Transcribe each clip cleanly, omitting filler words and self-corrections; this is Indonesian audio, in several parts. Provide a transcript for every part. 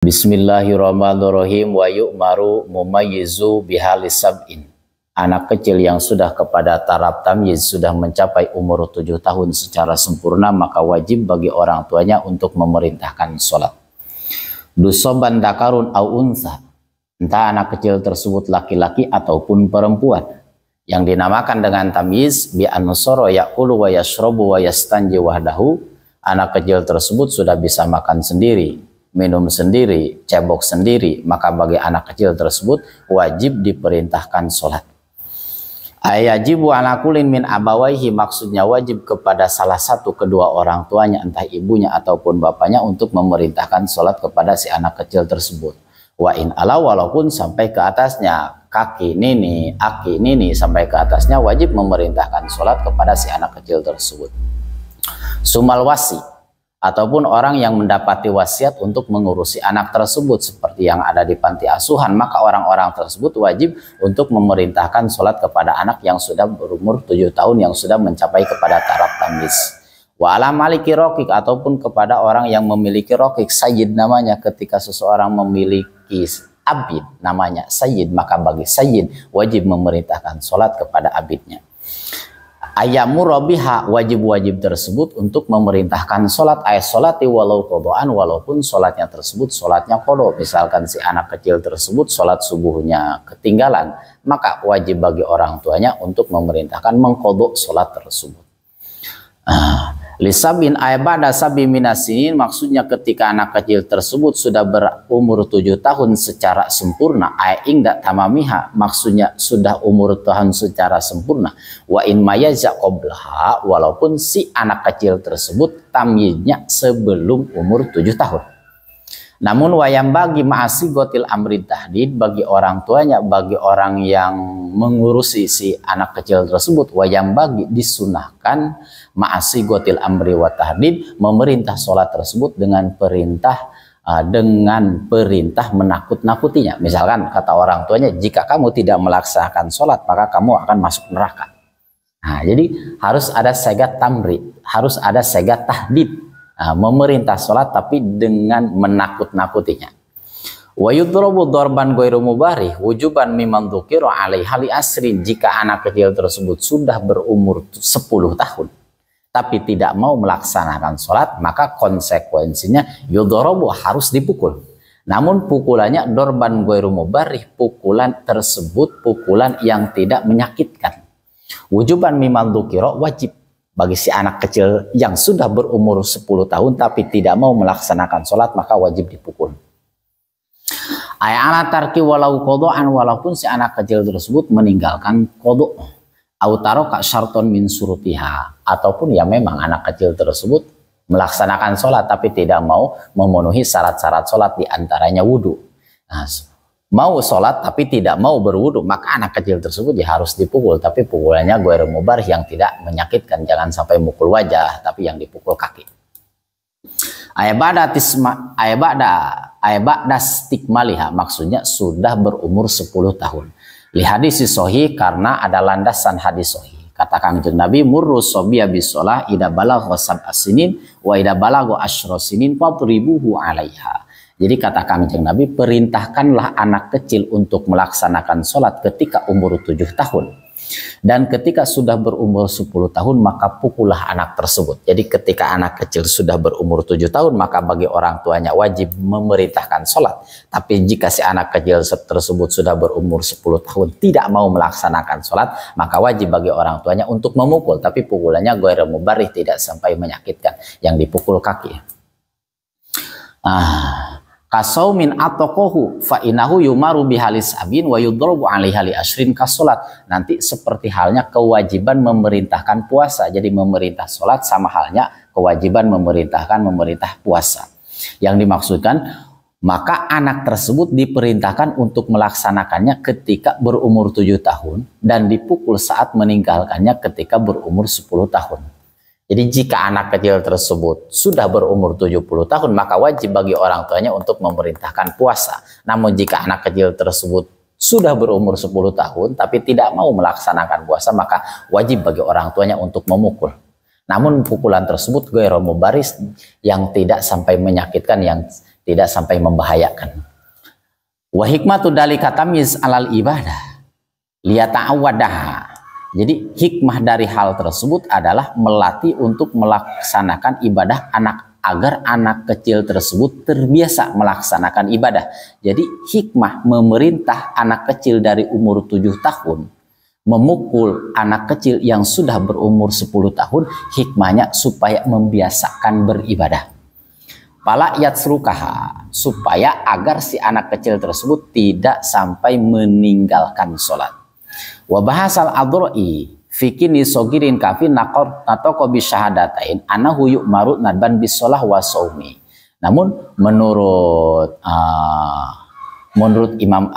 Bismillahirrahmanirrahim. Wa yu'maru mumayyizu bihalis sab'in. Anak kecil yang sudah kepada taraf tamyiz, sudah mencapai umur 7 tahun secara sempurna, maka wajib bagi orang tuanya untuk memerintahkan sholat. Dusoban dakarun au unsa, entah anak kecil tersebut laki-laki ataupun perempuan, yang dinamakan dengan tamyiz bi an-nusara ya'kulu wa yashrabu wa yastanji wahdahu. Anak kecil tersebut sudah bisa makan sendiri, minum sendiri, cebok sendiri, maka bagi anak kecil tersebut wajib diperintahkan sholat. Ayajibu ala kulin min abawaihi, maksudnya wajib kepada salah satu kedua orang tuanya, entah ibunya ataupun bapaknya, untuk memerintahkan sholat kepada si anak kecil tersebut. Wa in ala, walaupun sampai ke atasnya, kaki nini, aki nini, sampai ke atasnya wajib memerintahkan sholat kepada si anak kecil tersebut. Sumal wasi, ataupun orang yang mendapati wasiat untuk mengurusi anak tersebut seperti yang ada di panti asuhan, maka orang-orang tersebut wajib untuk memerintahkan sholat kepada anak yang sudah berumur 7 tahun, yang sudah mencapai kepada taraf tamyiz. Wa ala maliki rokik, ataupun kepada orang yang memiliki rokik, sayyid namanya. Ketika seseorang memiliki abid namanya sayyid, maka bagi sayyid wajib memerintahkan sholat kepada abidnya. Ayamu robiha, wajib-wajib tersebut untuk memerintahkan sholat, ayat sholati walau kodoan, walaupun sholatnya tersebut sholatnya kodo. Misalkan si anak kecil tersebut sholat subuhnya ketinggalan, maka wajib bagi orang tuanya untuk memerintahkan mengkodok sholat tersebut. Lisabin aibada sabi minasinin, maksudnya ketika anak kecil tersebut sudah berumur 7 tahun secara sempurna, ingda tamamiha, maksudnya sudah umur tahun secara sempurna. Wa in mayaza qoblaha, walaupun si anak kecil tersebut tamyiznya sebelum umur 7 tahun. Namun wayam bagi ma'asi gotil amri tahdid, bagi orang tuanya, bagi orang yang mengurusi si anak kecil tersebut, wayam bagi disunahkan ma'asi gotil amri wa tahdid, memerintah sholat tersebut dengan perintah menakut-nakutinya. Misalkan kata orang tuanya, jika kamu tidak melaksanakan sholat maka kamu akan masuk neraka. Nah, jadi harus ada segat tamrid, harus ada segat tahdid. Memerintah sholat tapi dengan menakut-nakutinya. Wa yudrabu darban ghairu mubarih wujuban mimman dzukira alaiha li asrin, jika anak kecil tersebut sudah berumur 10 tahun tapi tidak mau melaksanakan sholat, maka konsekuensinya yudrabu, harus dipukul. Namun pukulannya darban ghairu mubarih, pukulan tersebut pukulan yang tidak menyakitkan. Wujuban mimman dzukira, wajib bagi si anak kecil yang sudah berumur 10 tahun tapi tidak mau melaksanakan sholat, maka wajib dipukul. Ayat tarki walau kodoan, walaupun si anak kecil tersebut meninggalkan kodok. Autaro kak syarton min surutiha, ataupun ya memang anak kecil tersebut melaksanakan sholat tapi tidak mau memenuhi syarat-syarat sholat, diantaranya wudhu. Nah, mau sholat tapi tidak mau berwudu, maka anak kecil tersebut ya harus dipukul, tapi pukulannya ghairu mubarih, yang tidak menyakitkan. Jangan sampai mukul wajah, tapi yang dipukul kaki. Ayabada stigmaliha, maksudnya sudah berumur 10 tahun. Li hadis sahih, karena ada landasan hadis sahih. Kata Kangjeng Nabi, murru sobiya bisolah ida balagha sab'a sinin wa ida balagha asyra sinin fadribuhu 'alaiha. Jadi kata Kangjeng Nabi, perintahkanlah anak kecil untuk melaksanakan sholat ketika umur 7 tahun. Dan ketika sudah berumur 10 tahun, maka pukullah anak tersebut. Jadi ketika anak kecil sudah berumur 7 tahun, maka bagi orang tuanya wajib memerintahkan sholat. Tapi jika si anak kecil tersebut sudah berumur 10 tahun tidak mau melaksanakan sholat, maka wajib bagi orang tuanya untuk memukul. Tapi pukulannya ghairu mubarih, tidak sampai menyakitkan, yang dipukul kaki. Kasaumin atokohu fa inahu yumaru bihalis abin wa yudrabu alaiha li ashrin kasolat. Nanti seperti halnya kewajiban memerintahkan puasa. Jadi memerintah sholat sama halnya kewajiban memerintah puasa. Yang dimaksudkan, maka anak tersebut diperintahkan untuk melaksanakannya ketika berumur 7 tahun dan dipukul saat meninggalkannya ketika berumur 10 tahun. Jadi jika anak kecil tersebut sudah berumur 70 tahun, maka wajib bagi orang tuanya untuk memerintahkan puasa. Namun jika anak kecil tersebut sudah berumur 10 tahun tapi tidak mau melaksanakan puasa, maka wajib bagi orang tuanya untuk memukul. Namun pukulan tersebut ghairu mubaris, yang tidak sampai menyakitkan, yang tidak sampai membahayakan. Wa hikmatu dalika tamyiz alal ibadah liyata'awwadaha. Jadi hikmah dari hal tersebut adalah melatih untuk melaksanakan ibadah anak, agar anak kecil tersebut terbiasa melaksanakan ibadah. Jadi hikmah memerintah anak kecil dari umur 7 tahun memukul anak kecil yang sudah berumur 10 tahun, hikmahnya supaya membiasakan beribadah. Pala yatsrukaha, supaya agar si anak kecil tersebut tidak sampai meninggalkan sholat. Wa bahasal adro'i fikini sogirin kafin natoko bisyahadatain anahu yu'maru nadban bisolah wa saumi. Namun menurut Imam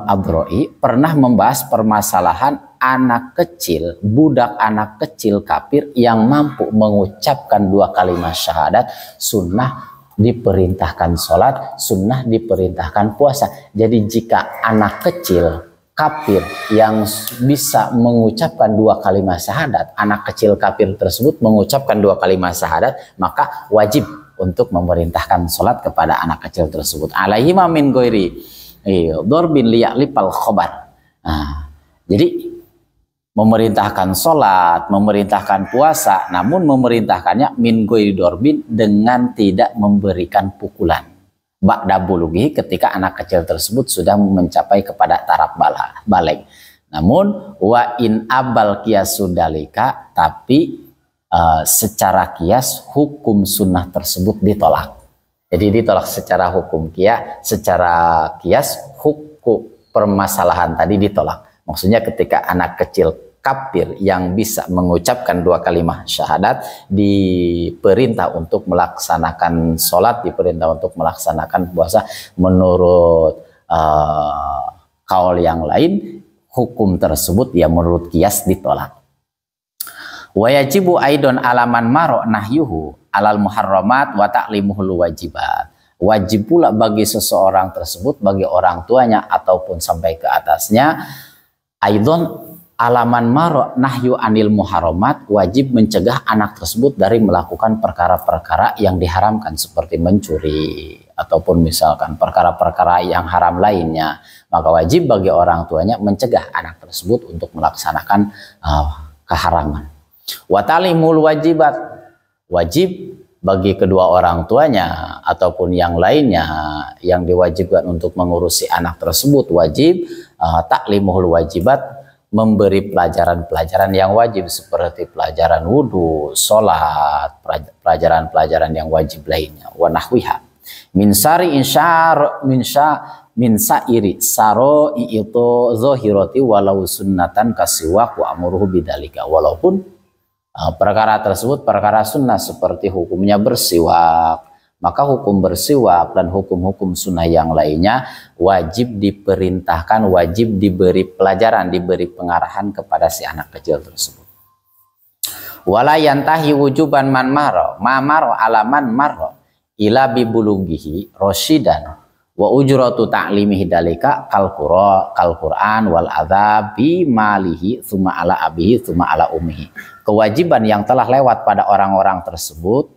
Adro'i pernah membahas permasalahan anak kecil, budak anak kecil kafir yang mampu mengucapkan 2 kalimat syahadat, sunnah diperintahkan sholat, sunnah diperintahkan puasa. Jadi jika anak kecil kafir yang bisa mengucapkan 2 kalimat syahadat, anak kecil kafir tersebut mengucapkan 2 kalimat syahadat, maka wajib untuk memerintahkan sholat kepada anak kecil tersebut. Alaihima min ghairi dorbin liya'lipal khobar. Jadi memerintahkan sholat, memerintahkan puasa, namun memerintahkannya min ghairi dorbin, dengan tidak memberikan pukulan. Ba'da bulughi, ketika anak kecil tersebut sudah mencapai kepada taraf baligh. Namun wa in abal qiyasudalika, tapi secara kias hukum sunnah tersebut ditolak. Jadi ditolak secara hukum secara kias hukum permasalahan tadi ditolak. Maksudnya ketika anak kecil kafir yang bisa mengucapkan 2 kalimat syahadat diperintah untuk melaksanakan sholat, diperintah untuk melaksanakan puasa, menurut kaul yang lain hukum tersebut ya menurut kias ditolak. Wa yajibu aidon alaman maro nahyuhu alal muharramat wa ta'limuhul wajibat. Wajib pula bagi seseorang tersebut, bagi orang tuanya ataupun sampai ke atasnya, aidon alaman maro nahyu anil muharramat, wajib mencegah anak tersebut dari melakukan perkara-perkara yang diharamkan seperti mencuri ataupun misalkan perkara-perkara yang haram lainnya. Maka wajib bagi orang tuanya mencegah anak tersebut untuk melaksanakan keharaman. Wa ta'limul wajibat, wajib bagi kedua orang tuanya ataupun yang lainnya yang diwajibkan untuk mengurusi anak tersebut, wajib ta'limul wajibat, memberi pelajaran-pelajaran yang wajib seperti pelajaran wudhu, sholat, pelajaran-pelajaran yang wajib lainnya. Wa nahwiha min sari min sairi saro itu zohiroti walau sunnatan kasiwak wa amruhu bidalika, walaupun perkara tersebut perkara sunnah seperti hukumnya bersiwak, maka hukum bersiwak dan hukum-hukum sunnah yang lainnya wajib diperintahkan, wajib diberi pelajaran, diberi pengarahan kepada si anak kecil tersebut. Wala yantahi wujuban man maro alaman maro ila bibulughihi rosyidan wa ujratu ta'limihi dalika kal Qur'an wal adzab bi malihi tsumma ala abihi tsumma ala ummihi. Kewajiban yang telah lewat pada orang-orang tersebut,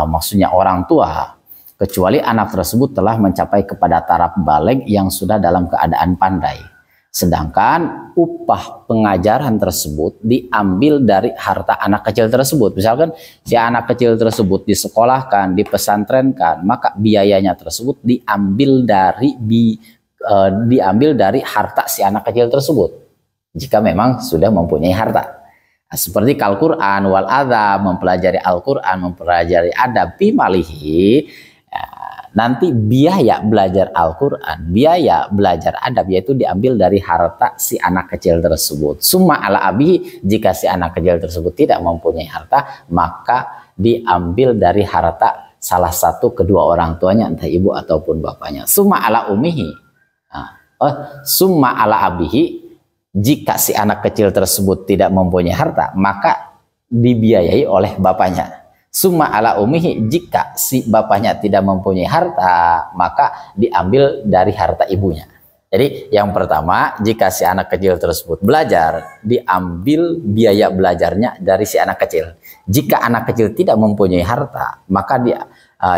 maksudnya orang tua, kecuali anak tersebut telah mencapai kepada taraf baligh yang sudah dalam keadaan pandai. Sedangkan upah pengajaran tersebut diambil dari harta anak kecil tersebut. Misalkan si anak kecil tersebut disekolahkan, dipesantrenkan, maka biayanya tersebut diambil dari harta si anak kecil tersebut. Jika memang sudah mempunyai harta. Seperti Al-Quran wal adab, mempelajari Al-Quran, mempelajari adab bimalihi, nanti biaya belajar Al-Quran, biaya belajar adab yaitu diambil dari harta si anak kecil tersebut. Summa ala abi, jika si anak kecil tersebut tidak mempunyai harta, maka diambil dari harta salah satu kedua orang tuanya, entah ibu ataupun bapaknya. Summa ala umihi, summa ala abihi, jika si anak kecil tersebut tidak mempunyai harta, maka dibiayai oleh bapaknya. Summa ala umihi, jika si bapaknya tidak mempunyai harta, maka diambil dari harta ibunya. Jadi yang pertama, jika si anak kecil tersebut belajar, diambil biaya belajarnya dari si anak kecil. Jika anak kecil tidak mempunyai harta, maka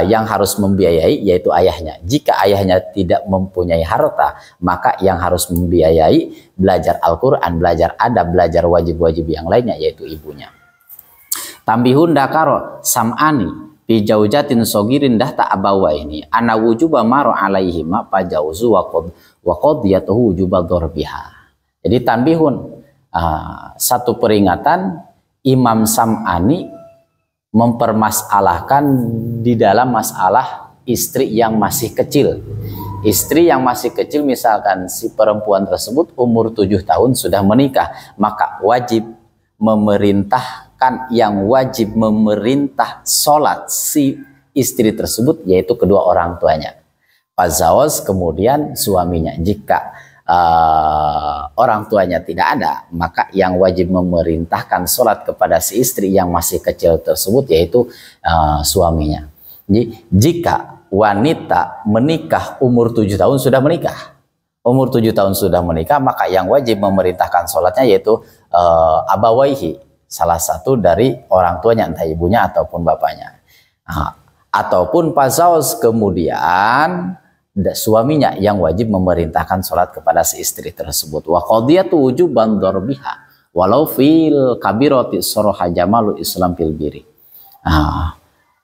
yang harus membiayai yaitu ayahnya. Jika ayahnya tidak mempunyai harta, maka yang harus membiayai belajar Al-Quran, belajar adab, belajar wajib-wajib yang lainnya yaitu ibunya. Tambihun dakaro sam'ani fi jaujatin sogirin dahta abawa ini ana wujuba maro alaihima pajauzu wa qadiyatuhu wujuba dorbiha. Jadi tambihun, satu peringatan, Imam Sam'ani mempermasalahkan di dalam masalah istri yang masih kecil. Istri yang masih kecil, misalkan si perempuan tersebut umur 7 tahun sudah menikah, maka wajib memerintahkan, yang wajib memerintah sholat si istri tersebut yaitu kedua orang tuanya. Fazawaz, kemudian suaminya. Jika orang tuanya tidak ada, maka yang wajib memerintahkan sholat kepada si istri yang masih kecil tersebut yaitu suaminya. Jadi, jika wanita menikah umur 7 tahun sudah menikah, umur 7 tahun sudah menikah, maka yang wajib memerintahkan sholatnya yaitu abawaihi, salah satu dari orang tuanya, entah ibunya ataupun bapaknya. Ataupun pazauz, kemudian suaminya yang wajib memerintahkan sholat kepada si istri tersebut. Wa qadiyatu wujuban darbiha walau fil kabirati soroha jamalu islam fil biri.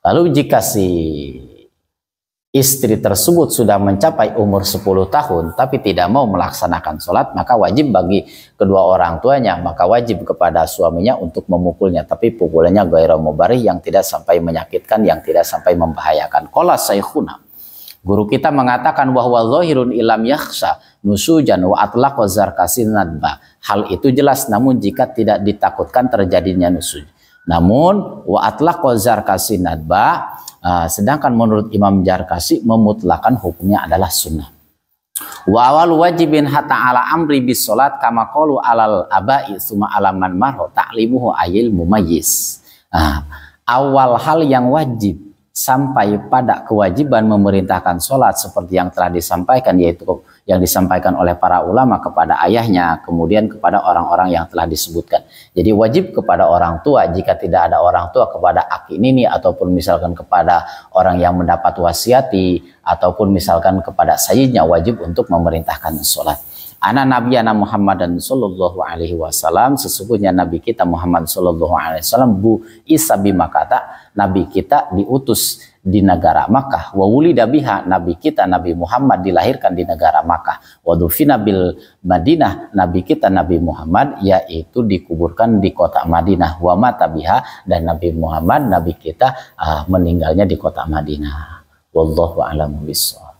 Lalu jika si istri tersebut sudah mencapai umur 10 tahun tapi tidak mau melaksanakan sholat, maka wajib bagi kedua orang tuanya, maka wajib kepada suaminya untuk memukulnya, tapi pukulannya ghairu mubarih, yang tidak sampai menyakitkan, yang tidak sampai membahayakan. Qala saykhuna, guru kita mengatakan bahwa zahirun ilam yakhsha nusujan wa atlaqa zarkasin nadba. Hal itu jelas namun jika tidak ditakutkan terjadinya nusuj. Namun wa atlaqa zarkasin nadba, sedangkan menurut Imam Jarkasi memutlakan hukumnya adalah sunnah. Wa awal wajibin hatta ala amri bis salat kama qalu alal abai summa alaman marho ta'limuhu ayil mumayyiz. Awal hal yang wajib sampai pada kewajiban memerintahkan sholat seperti yang telah disampaikan, yaitu yang disampaikan oleh para ulama kepada ayahnya, kemudian kepada orang-orang yang telah disebutkan. Jadi wajib kepada orang tua, jika tidak ada orang tua kepada aki nini, ataupun misalkan kepada orang yang mendapat wasiati, ataupun misalkan kepada sayyidnya, wajib untuk memerintahkan sholat. Ana nabiyana Muhammadan sallallahu alaihi wasallam, sesungguhnya nabi kita Muhammad sallallahu alaihi wasallam bu Isa bimakata, nabi kita diutus di negara Makkah. Wa wulida biha, nabi kita Nabi Muhammad dilahirkan di negara Makkah. Wa dufina bil Madinah, nabi kita Nabi Muhammad yaitu dikuburkan di kota Madinah. Wa mata biha, dan Nabi Muhammad nabi kita meninggalnya di kota Madinah. Wallahu a'lam bishawab.